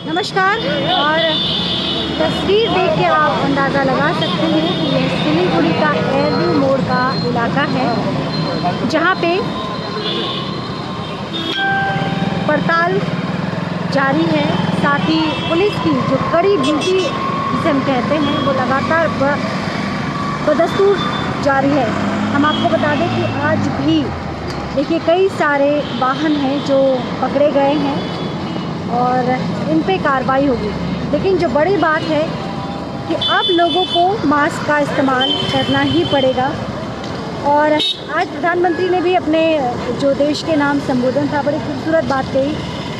नमस्कार। और तस्वीर देख के आप अंदाज़ा लगा सकते हैं कि यह सिलीगुड़ी का एयरव्यू मोड़ का इलाका है, जहां पे पड़ताल जारी है। साथ ही पुलिस की जो कड़ी ड्यूटी जिसे हम कहते हैं वो लगातार बदस्तूर जारी है। हम आपको बता दें कि आज भी देखिए कई सारे वाहन हैं जो पकड़े गए हैं और इन पे कार्रवाई होगी। लेकिन जो बड़ी बात है कि अब लोगों को मास्क का इस्तेमाल करना ही पड़ेगा। और आज प्रधानमंत्री ने भी अपने जो देश के नाम संबोधन था, बड़ी खूबसूरत बात कही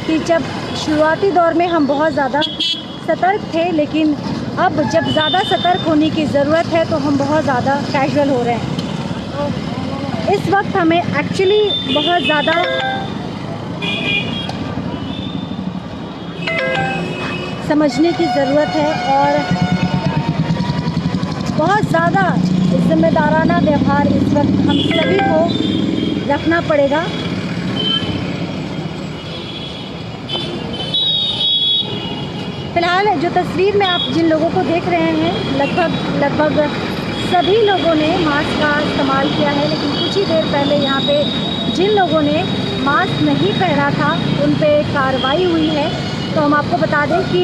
कि जब शुरुआती दौर में हम बहुत ज़्यादा सतर्क थे, लेकिन अब जब ज़्यादा सतर्क होने की ज़रूरत है तो हम बहुत ज़्यादा कैजुअल हो रहे हैं। तो इस वक्त हमें एक्चुअली बहुत ज़्यादा समझने की ज़रूरत है और बहुत ज़्यादा जिम्मेदाराना व्यवहार इस वक्त हम सभी को रखना पड़ेगा। फिलहाल जो तस्वीर में आप जिन लोगों को देख रहे हैं, लगभग सभी लोगों ने मास्क का इस्तेमाल किया है। लेकिन कुछ ही देर पहले यहाँ पे जिन लोगों ने मास्क नहीं पहना था उन पे कार्रवाई हुई है। तो हम आपको बता दें कि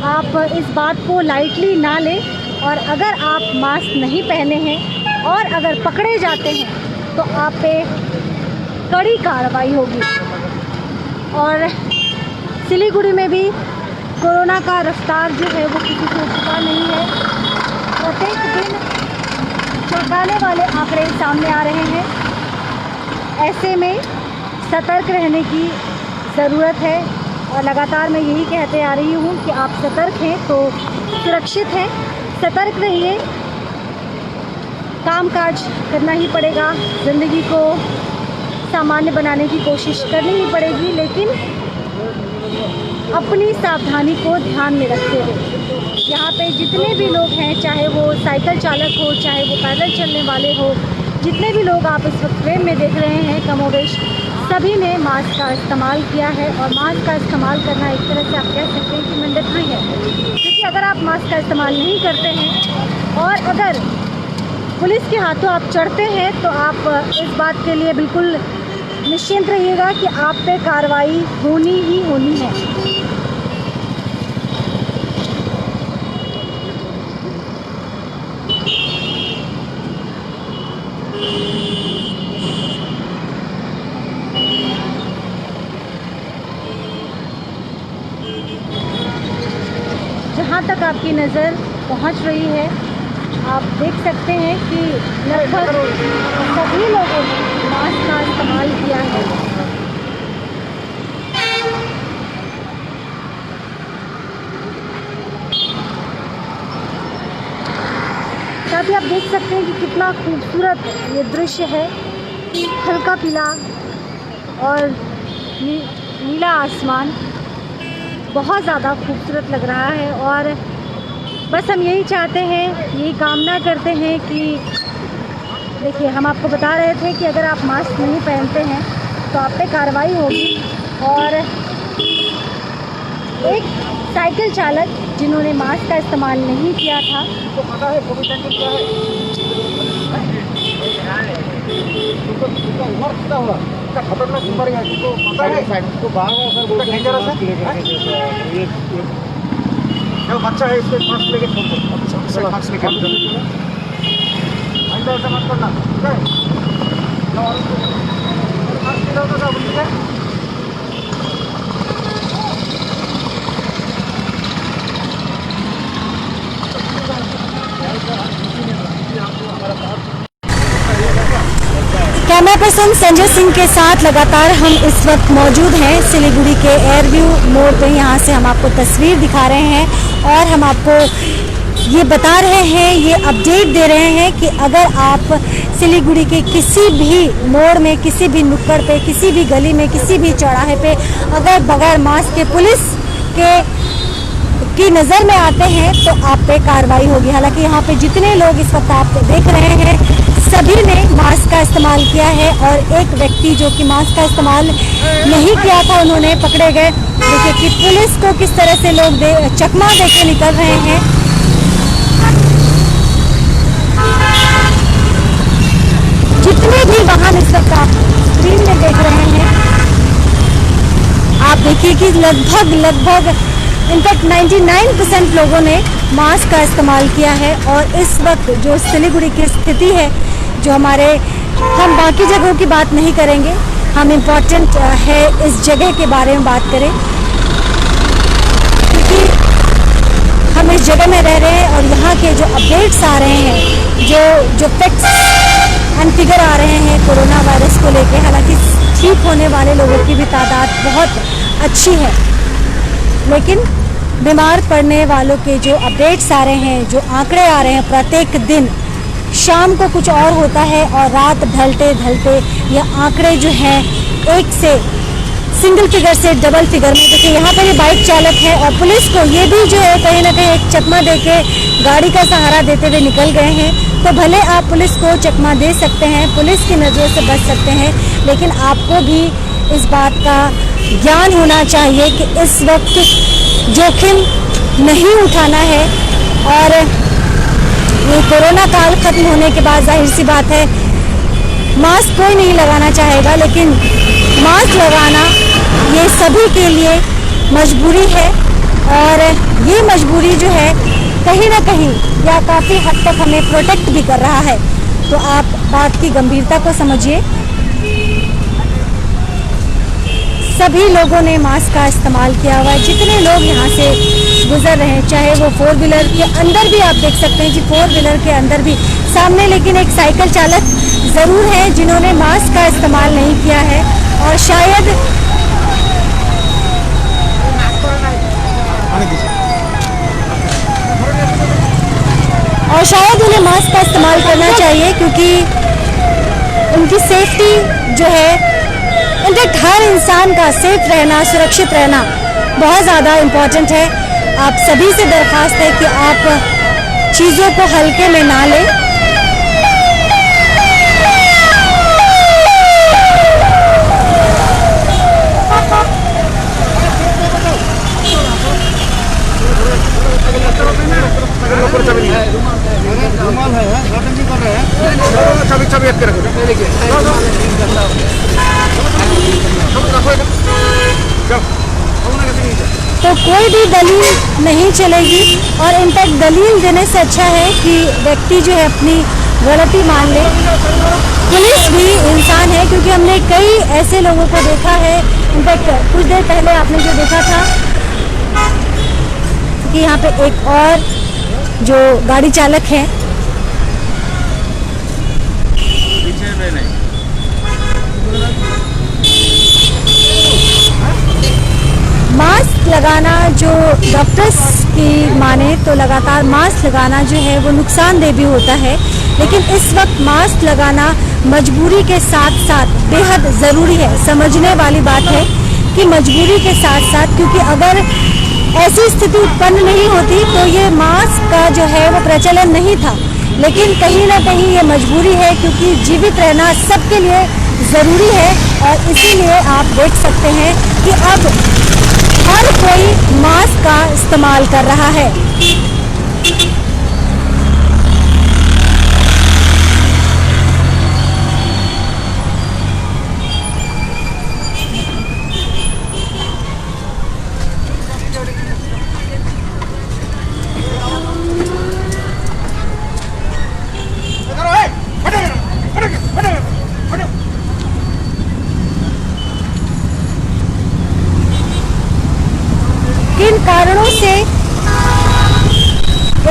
आप इस बात को लाइटली ना लें, और अगर आप मास्क नहीं पहने हैं और अगर पकड़े जाते हैं तो आप पे कड़ी कार्रवाई होगी। और सिलीगुड़ी में भी कोरोना का रफ्तार जो है वो किसी से रुकता नहीं है। प्रत्येक दिन चौंकाने वाले आंकड़े सामने आ रहे हैं। ऐसे में सतर्क रहने की ज़रूरत है और लगातार मैं यही कहते आ रही हूँ कि आप सतर्क हैं तो सुरक्षित हैं। सतर्क रहिए, कामकाज करना ही पड़ेगा, ज़िंदगी को सामान्य बनाने की कोशिश करनी ही पड़ेगी, लेकिन अपनी सावधानी को ध्यान में रखते हुए। यहाँ पे जितने भी लोग हैं, चाहे वो साइकिल चालक हो, चाहे वो पैदल चलने वाले हो, जितने भी लोग आप इस वक्त ट्रेन में देख रहे हैं, कमोवेश सभी ने मास्क का इस्तेमाल किया है। और मास्क का इस्तेमाल करना एक तरह से आप कह सकते हैं कि मैंडेटरी है, क्योंकि अगर आप मास्क का इस्तेमाल नहीं करते हैं और अगर पुलिस के हाथों आप चढ़ते हैं तो आप इस बात के लिए बिल्कुल निश्चिंत रहिएगा कि आप पे कार्रवाई होनी ही होनी है। जहाँ तक आपकी नज़र पहुँच रही है, आप देख सकते हैं कि लगभग सभी लोगों ने मास्क का इस्तेमाल किया है। साथ ही आप देख सकते हैं कि कितना खूबसूरत ये दृश्य है। हल्का पीला और नीला आसमान बहुत ज़्यादा खूबसूरत लग रहा है। और बस हम यही चाहते हैं, यही कामना करते हैं कि देखिए, हम आपको बता रहे थे कि अगर आप मास्क नहीं पहनते हैं तो आप पे कार्रवाई होगी। और एक साइकिल चालक जिन्होंने मास्क का इस्तेमाल नहीं किया था, तो पता है कोविड-19 क्या है? खतरनाक बीमारी है, पता है? तो बाहर डेंजरस है। जो बच्चा है इसके मास्क लेके छोड़, मास्क लेके ऐसा मत करना, ठीक है? मास्क लेके ठीक है? कैमरा पर्सन संजय सिंह के साथ लगातार हम इस वक्त मौजूद हैं सिलीगुड़ी के एयरव्यू मोड़ पे। यहाँ से हम आपको तस्वीर दिखा रहे हैं और हम आपको ये बता रहे हैं, ये अपडेट दे रहे हैं कि अगर आप सिलीगुड़ी के किसी भी मोड़ में, किसी भी नुक्कड़ पे, किसी भी गली में, किसी भी चौराहे पे अगर बगैर मास्क के पुलिस की नज़र में आते हैं तो आप पे कार्रवाई होगी। हालांकि यहाँ पे जितने लोग इस वक्त आप देख रहे हैं, सभी ने मास्क का इस्तेमाल किया है और एक व्यक्ति जो कि मास्क का इस्तेमाल नहीं किया था उन्होंने पकड़े गए। देखिए कि पुलिस को किस तरह से लोग चकमा देके निकल रहे हैं। जितने भी वाहन इस वक्त आप स्क्रीन में देख रहे हैं, आप देखिए कि लगभग इनफैक्ट 99% लोगों ने मास्क का इस्तेमाल किया है। और इस वक्त जो सिलीगुड़ी की स्थिति है, जो हम बाकी जगहों की बात नहीं करेंगे, हम इम्पोर्टेंट है इस जगह के बारे में बात करें, क्योंकि हम इस जगह में रह रहे हैं और यहाँ के जो अपडेट्स आ रहे हैं, जो फैक्ट्स एंड फिगर आ रहे हैं कोरोना वायरस को लेके, हालांकि ठीक होने वाले लोगों की भी तादाद बहुत अच्छी है, लेकिन बीमार पड़ने वालों के जो अपडेट्स आ रहे हैं, जो आंकड़े आ रहे हैं, प्रत्येक दिन शाम को कुछ और होता है और रात ढलते ढलते ये आंकड़े जो हैं एक से सिंगल फिगर से डबल फिगर में। देखिए यहाँ पर ये बाइक चालक है और पुलिस को ये भी जो है कहीं ना कहीं एक चकमा देके गाड़ी का सहारा देते हुए निकल गए हैं। तो भले आप पुलिस को चकमा दे सकते हैं, पुलिस की नज़रों से बच सकते हैं, लेकिन आपको भी इस बात का ज्ञान होना चाहिए कि इस वक्त जोखिम नहीं उठाना है। और ये कोरोना काल खत्म होने के बाद जाहिर सी बात है मास्क कोई नहीं लगाना चाहेगा, लेकिन मास्क लगाना ये सभी के लिए मजबूरी है। और ये मजबूरी जो है कहीं ना कहीं या काफ़ी हद तक हमें प्रोटेक्ट भी कर रहा है। तो आप बात की गंभीरता को समझिए। सभी लोगों ने मास्क का इस्तेमाल किया हुआ है। जितने लोग यहाँ से गुजर रहे हैं, चाहे वो 4 व्हीलर के अंदर भी आप देख सकते हैं कि 4 व्हीलर के अंदर भी सामने लेकिन एक साइकिल चालक ज़रूर है जिन्होंने मास्क का इस्तेमाल नहीं किया है और शायद उन्हें मास्क का इस्तेमाल करना चाहिए, क्योंकि उनकी सेफ्टी जो है, इनफैक्ट हर इंसान का सेफ रहना, सुरक्षित रहना बहुत ज़्यादा इम्पॉर्टेंट है। आप सभी से दरख्वास्त है कि आप चीज़ों को हल्के में ना लें। तो कोई भी दलील नहीं चलेगी और इनफैक्ट दलील देने से अच्छा है कि व्यक्ति जो है अपनी गलती मान ले। पुलिस भी इंसान है, क्योंकि हमने कई ऐसे लोगों को देखा है। इनफैक्ट कुछ देर पहले आपने जो देखा था कि यहाँ पे एक और जो गाड़ी चालक है, मास्क लगाना जो डॉक्टर्स की माने तो लगातार मास्क लगाना जो है वो नुकसानदेह भी होता है, लेकिन इस वक्त मास्क लगाना मजबूरी के साथ साथ बेहद ज़रूरी है। समझने वाली बात है कि मजबूरी के साथ साथ, क्योंकि अगर ऐसी स्थिति उत्पन्न नहीं होती तो ये मास्क का जो है वो प्रचलन नहीं था, लेकिन कहीं ना कहीं ये मजबूरी है, क्योंकि जीवित रहना सबके लिए ज़रूरी है। और इसीलिए आप देख सकते हैं कि अब हर कोई मास्क का इस्तेमाल कर रहा है। किन कारणों से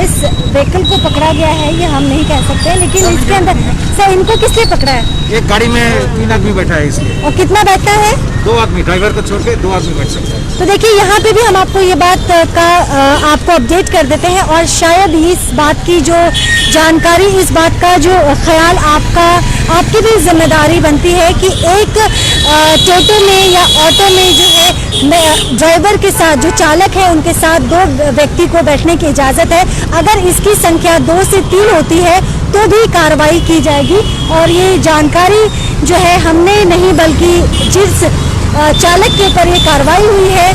इस व्हीकल को पकड़ा गया है ये हम नहीं कह सकते, लेकिन इसके अंदर सर इनको किस लिए पकड़ा है? एक गाड़ी में 3 आदमी बैठा है इसलिए। और कितना बैठता है? 2 आदमी, ड्राइवर को छोड़ के 2 आदमी बैठ सकते हैं। तो देखिए यहाँ पे भी हम आपको ये बात का आपको अपडेट कर देते हैं, और शायद इस बात की जो जानकारी, इस बात का जो ख्याल आपकी भी जिम्मेदारी बनती है कि एक टोटो में या ऑटो में जो है ड्राइवर के साथ, जो चालक है उनके साथ 2 व्यक्ति को बैठने की इजाज़त है। अगर इसकी संख्या 2 से 3 होती है तो भी कार्रवाई की जाएगी। और ये जानकारी जो है हमने नहीं बल्कि जिस चालक के ऊपर ये कार्रवाई हुई है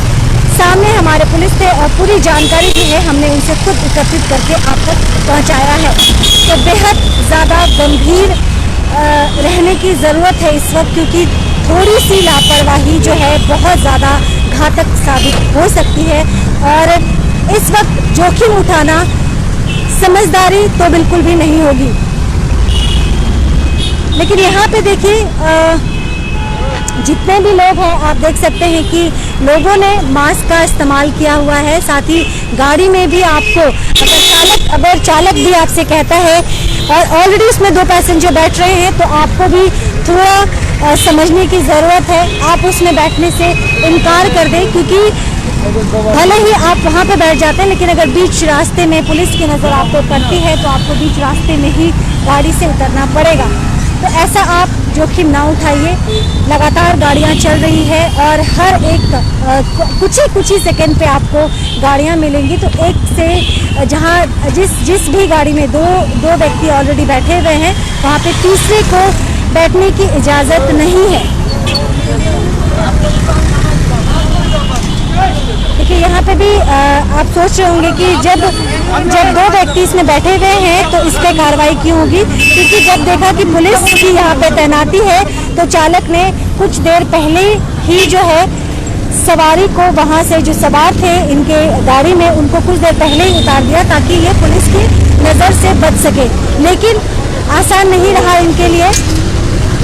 सामने हमारे पुलिस ने पूरी जानकारी जो है हमने उनसे खुद एकत्रित करके आप तक पहुंचाया है। तो बेहद ज़्यादा गंभीर रहने की ज़रूरत है इस वक्त, क्योंकि थोड़ी सी लापरवाही जो है बहुत ज़्यादा घातक साबित हो सकती है। और इस वक्त जोखिम उठाना समझदारी तो बिल्कुल भी नहीं होगी। लेकिन यहाँ पे देखिए जितने भी लोग हैं आप देख सकते हैं कि लोगों ने मास्क का इस्तेमाल किया हुआ है। साथ ही गाड़ी में भी आपको अगर चालक भी आपसे कहता है और ऑलरेडी उसमें 2 पैसेंजर बैठ रहे हैं तो आपको भी थोड़ा समझने की ज़रूरत है। आप उसमें बैठने से इनकार कर दें, क्योंकि भले ही आप वहाँ पे बैठ जाते हैं लेकिन अगर बीच रास्ते में पुलिस की नज़र आपको पड़ती है तो आपको बीच रास्ते में ही गाड़ी से उतरना पड़ेगा। तो ऐसा आप जोखिम ना उठाइए। लगातार गाड़ियाँ चल रही है और हर एक कुछ ही सेकंड पे आपको गाड़ियाँ मिलेंगी। तो एक से जहाँ जिस भी गाड़ी में दो व्यक्ति ऑलरेडी बैठे हुए हैं वहाँ पे तीसरे को बैठने की इजाज़त नहीं है। देखिए यहाँ पे भी आप सोच रहे होंगे कि जब 2 व्यक्ति इसमें बैठे हुए हैं तो इस पर कार्रवाई क्यों होगी, क्योंकि जब देखा कि पुलिस की यहाँ पे तैनाती है तो चालक ने कुछ देर पहले ही जो है सवारी को वहाँ से जो सवार थे इनके गाड़ी में उनको कुछ देर पहले ही उतार दिया ताकि ये पुलिस की नज़र से बच सके। लेकिन आसान नहीं रहा इनके लिए,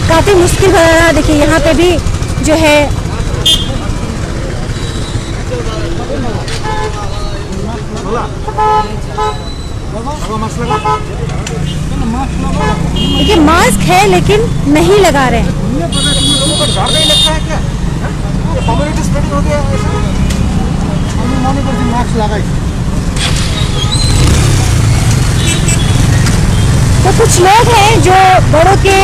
काफ़ी मुश्किल रहा। देखिए यहाँ पे भी जो है देखिए मास्क है लेकिन नहीं लगा रहे हैं। तो कुछ लोग हैं जो बड़ों के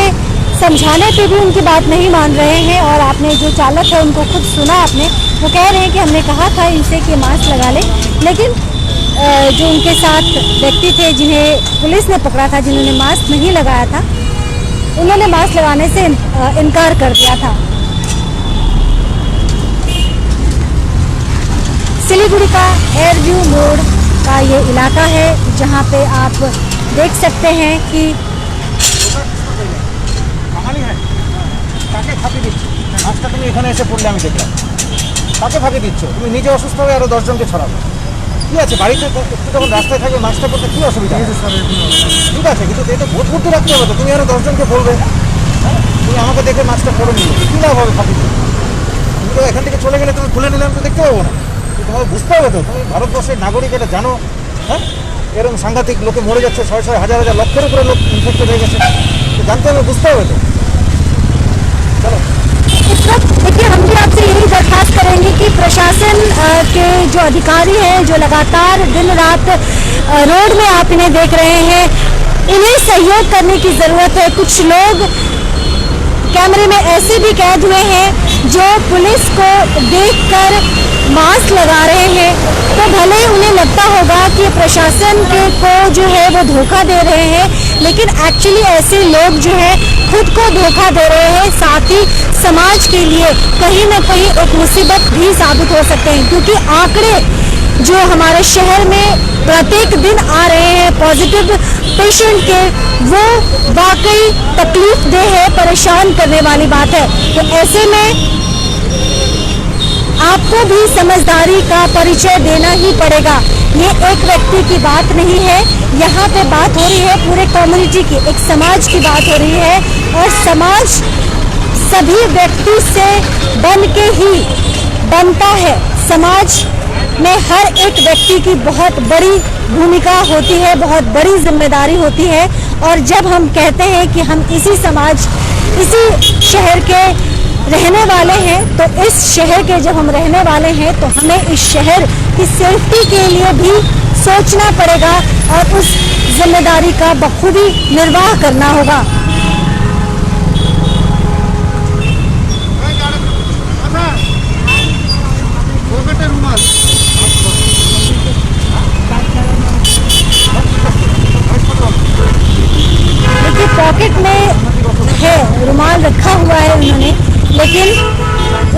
समझाने पे भी उनकी बात नहीं मान रहे हैं। और आपने जो चालक है उनको खुद सुना आपने, वो कह रहे हैं कि हमने कहा था इनसे कि मास्क लगा ले, लेकिन जो उनके साथ व्यक्ति थे जिन्हें पुलिस ने पकड़ा था, जिन्होंने मास्क नहीं लगाया था, उन्होंने मास्क लगाने से इनकार कर दिया था। सिलीगुड़ी का एयरव्यू मोड़ का ये इलाका है जहाँ पे आप देख सकते हैं कि তুমি এখানে এসে পড়লে আমি দেখলাম তাকে ফাঁকি দিচ্ছ, তুমি নিজে অসুস্থ হয়ে আরো 10 জনকে ছড়াবে। কি আছে বাড়িতে একটু যখন রাস্তায় থাকবে মাস্কটা পড়তে কি অসুবিধা? ঠিক আছে, কিন্তু এটা বোধ বুদ্ধি রাখতে হবে তো। তুমি আরো 10 জনকে বলবে তুমি আমাকে দেখে মাস্কটা পরে নিলে কি লাভ হবে ফাঁকি দিয়ে? তুমি তো এখান থেকে চলে গেলে তুমি খুলে নিলে আমি তো দেখতে পাবো না। তোমাকে বুঝতে হবে তো, তুমি ভারতবর্ষের নাগরিক এটা জানো। হ্যাঁ, এরকম সাংঘাতিক লোকে মরে যাচ্ছে, 6 হাজার লক্ষের উপরে লোক ইনফেক্টেড হয়ে গেছে, জানতে হবে, বুঝতে হবে তো। চলো इस वक्त देखिए हम भी आपसे यही दरख्वास्त करेंगे कि प्रशासन के जो अधिकारी हैं जो लगातार दिन रात रोड में आप इन्हें देख रहे हैं, इन्हें सहयोग करने की ज़रूरत है। कुछ लोग कैमरे में ऐसे भी कैद हुए हैं जो पुलिस को देखकर मास्क लगा रहे हैं, तो भले उन्हें लगता होगा कि प्रशासन को जो है वो धोखा दे रहे हैं, लेकिन एक्चुअली ऐसे लोग जो है खुद को धोखा दे रहे हैं, साथ ही समाज के लिए कहीं ना कहीं एक मुसीबत भी साबित हो सकते हैं। क्योंकि आंकड़े जो हमारे शहर में प्रत्येक दिन आ रहे हैं पॉजिटिव पेशेंट के, वो वाकई तकलीफ देह है, परेशान करने वाली बात है। तो ऐसे में आपको भी समझदारी का परिचय देना ही पड़ेगा। ये एक व्यक्ति की बात नहीं है, यहाँ पे बात हो रही है पूरे कम्युनिटी की, एक समाज की बात हो रही है। और समाज सभी व्यक्ति से बन के ही बनता है। समाज में हर एक व्यक्ति की बहुत बड़ी भूमिका होती है, बहुत बड़ी जिम्मेदारी होती है। और जब हम कहते हैं कि हम इसी समाज, इसी शहर के रहने वाले हैं, तो इस शहर के जब हम रहने वाले हैं तो हमें इस शहर की सेफ्टी के लिए भी सोचना पड़ेगा और उस जिम्मेदारी का बखूबी निर्वाह करना होगा। रखा हुआ है उन्होंने, लेकिन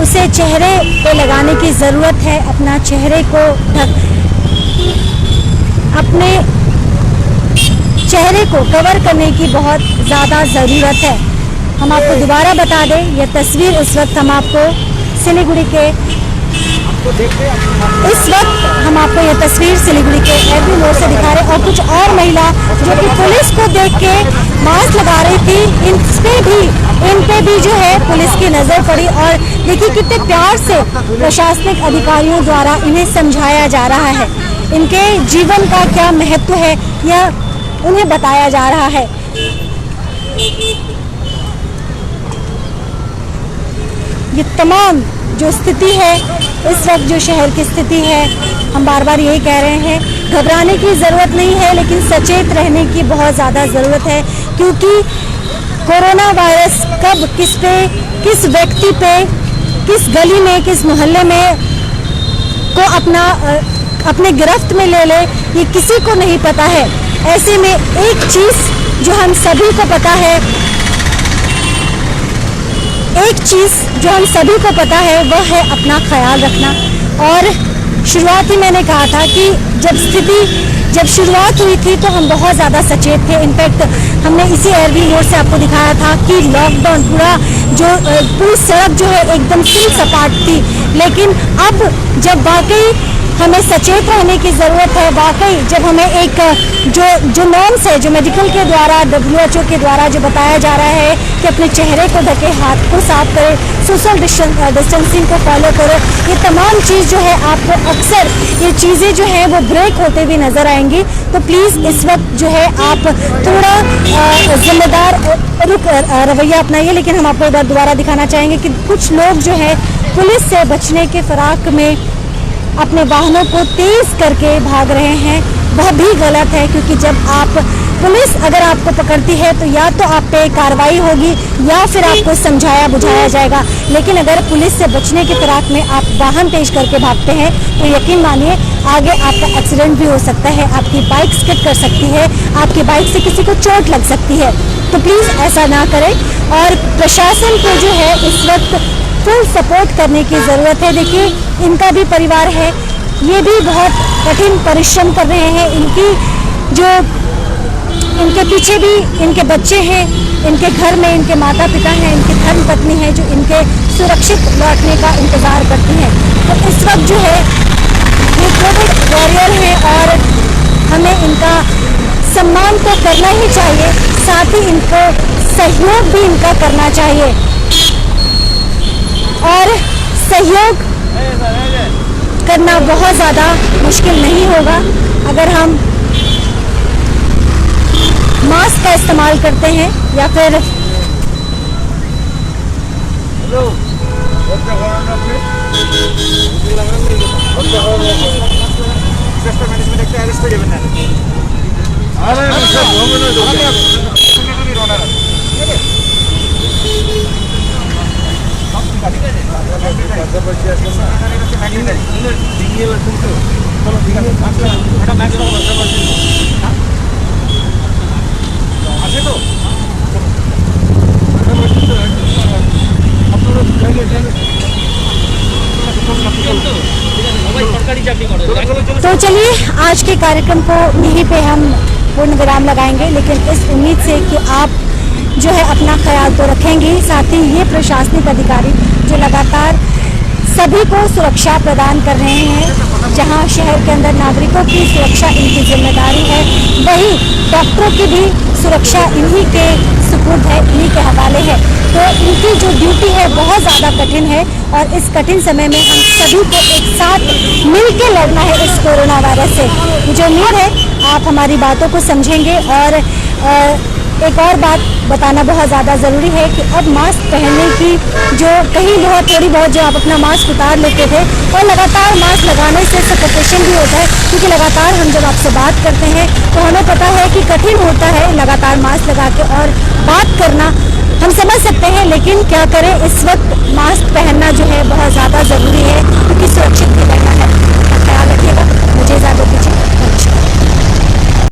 उसे चेहरे पे लगाने की ज़रूरत है। अपना चेहरे को अपने चेहरे को कवर करने की बहुत ज़्यादा ज़रूरत है। हम आपको दोबारा बता दें, यह तस्वीर इस वक्त हम आपको सिलीगुड़ी के हम आपको ये तस्वीर सिलीगुड़ी के एवरी मोड़ से दिखा रहे हैं। और कुछ और महिला जो कि पुलिस को देख के मास्क लगा रही थी, इन पे भी जो है पुलिस की नज़र पड़ी। और देखिए कितने प्यार से प्रशासनिक अधिकारियों द्वारा इन्हें समझाया जा रहा है, इनके जीवन का क्या महत्व है यह उन्हें बताया जा रहा है। ये तमाम जो स्थिति है इस वक्त, जो शहर की स्थिति है, हम बार बार यही कह रहे हैं, घबराने की ज़रूरत नहीं है, लेकिन सचेत रहने की बहुत ज़्यादा ज़रूरत है। क्योंकि कोरोना वायरस कब किस पे, किस व्यक्ति पे, किस गली में, किस मोहल्ले में को अपने गिरफ्त में ले ले, ये किसी को नहीं पता है। ऐसे में एक चीज़ जो हम सभी को पता है, वह है अपना ख्याल रखना। और शुरुआत ही मैंने कहा था कि जब शुरुआत हुई थी तो हम बहुत ज़्यादा सचेत थे। इनफैक्ट हमने इसी एयरवी मोड से आपको दिखाया था कि लॉकडाउन पूरी सड़क जो है एकदम सिल सपाट थी। लेकिन अब जब वाकई हमें सचेत रहने की ज़रूरत है, वाकई जब हमें एक जो नॉर्म्स है, जो मेडिकल के द्वारा, WHO के द्वारा जो बताया जा रहा है कि अपने चेहरे को ढके, हाथ को साफ करें, सोशल डिस्टेंसिंग को फॉलो करो, ये तमाम चीज़ जो है आपको अक्सर ये चीज़ें जो है वो ब्रेक होते हुए नज़र आएंगी। तो प्लीज़ इस वक्त जो है आप थोड़ा जिम्मेदार रवैया अपनाइए। लेकिन हम आपको एक बार दोबारा दिखाना चाहेंगे कि कुछ लोग जो है पुलिस से बचने के फिराक में अपने वाहनों को तेज करके भाग रहे हैं, वह भी गलत है। क्योंकि जब पुलिस अगर आपको पकड़ती है तो या तो आप पे कार्रवाई होगी या फिर आपको समझाया बुझाया जाएगा। लेकिन अगर पुलिस से बचने की फिराक में आप वाहन तेज करके भागते हैं तो यकीन मानिए आगे आपका एक्सीडेंट भी हो सकता है, आपकी बाइक स्किड कर सकती है, आपकी बाइक से किसी को चोट लग सकती है। तो प्लीज़ ऐसा ना करें। और प्रशासन को जो है इस वक्त फुल सपोर्ट करने की ज़रूरत है। देखिए इनका भी परिवार है, ये भी बहुत कठिन परिश्रम कर रहे हैं। इनके पीछे भी इनके बच्चे हैं, इनके घर में इनके माता पिता हैं, इनकी धर्म पत्नी है जो इनके सुरक्षित लौटने का इंतज़ार करती हैं। तो इस वक्त जो है ये कोविड वॉरियर हैं और हमें इनका सम्मान तो करना ही चाहिए, साथ ही इनको सहयोग भी इनका करना चाहिए। और सहयोग करना बहुत ज़्यादा मुश्किल नहीं होगा अगर हम मास्क का इस्तेमाल करते हैं या फिर तो चलिए आज के कार्यक्रम को यहीं पे हम पूर्ण विराम लगाएंगे। लेकिन इस उम्मीद से कि आप जो है अपना ख्याल तो रखेंगे, साथ ही ये प्रशासनिक अधिकारी जो लगातार सभी को सुरक्षा प्रदान कर रहे हैं, जहां शहर के अंदर नागरिकों की सुरक्षा इनकी जिम्मेदारी है, वहीं डॉक्टरों की भी सुरक्षा इन्हीं के सुपुर्द है, इन्हीं के हवाले है। तो इनकी जो ड्यूटी है बहुत ज़्यादा कठिन है और इस कठिन समय में हम सभी को एक साथ मिलकर लड़ना है इस कोरोना वायरस से। मुझे उम्मीद है आप हमारी बातों को समझेंगे। और एक और बात बताना बहुत ज़्यादा ज़रूरी है कि अब मास्क पहनने की जो कहीं थोड़ी बहुत जो आप अपना मास्क उतार लेते थे और लगातार मास्क लगाने से सफोकेशन भी होता है, क्योंकि लगातार हम जब आपसे बात करते हैं तो हमें पता है कि कठिन होता है लगातार मास्क लगा के और बात करना, हम समझ सकते हैं। लेकिन क्या करें, इस वक्त मास्क पहनना जो है बहुत ज़्यादा ज़रूरी है, क्योंकि सुरक्षित भी रहना है। ख्याल रखिएगा। मुझे इजाज़त दीजिए।